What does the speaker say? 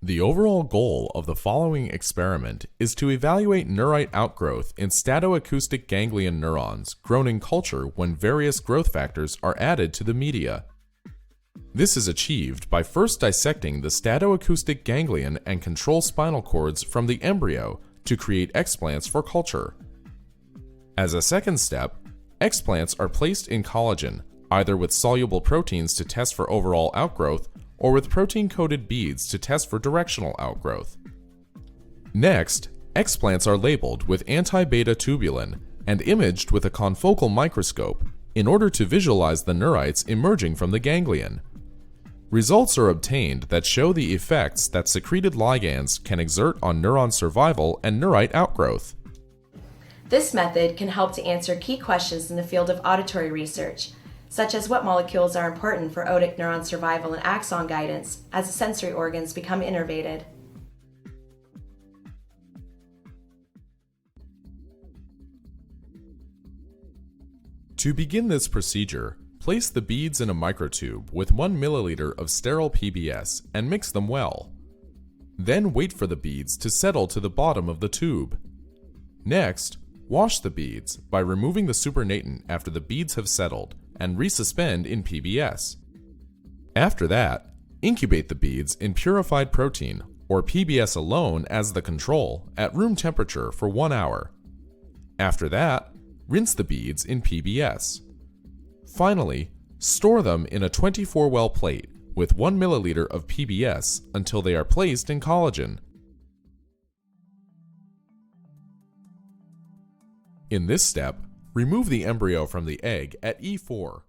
The overall goal of the following experiment is to evaluate neurite outgrowth in statoacoustic ganglion neurons grown in culture when various growth factors are added to the media. This is achieved by first dissecting the statoacoustic ganglion and control spinal cords from the embryo to create explants for culture. As a second step, explants are placed in collagen, either with soluble proteins to test for overall outgrowth or with protein-coated beads to test for directional outgrowth. Next, explants are labeled with anti-beta tubulin and imaged with a confocal microscope in order to visualize the neurites emerging from the ganglion. Results are obtained that show the effects that secreted ligands can exert on neuron survival and neurite outgrowth. This method can help to answer key questions in the field of auditory research, such as what molecules are important for otic neuron survival and axon guidance as the sensory organs become innervated. To begin this procedure, place the beads in a microtube with 1 milliliter of sterile PBS and mix them well. Then wait for the beads to settle to the bottom of the tube. Next, wash the beads by removing the supernatant after the beads have settled and resuspend in PBS. After that, incubate the beads in purified protein or PBS alone as the control at room temperature for 1 hour. After that, rinse the beads in PBS. Finally, store them in a 24-well plate with 1 milliliter of PBS until they are placed in collagen. In this step, remove the embryo from the egg at E4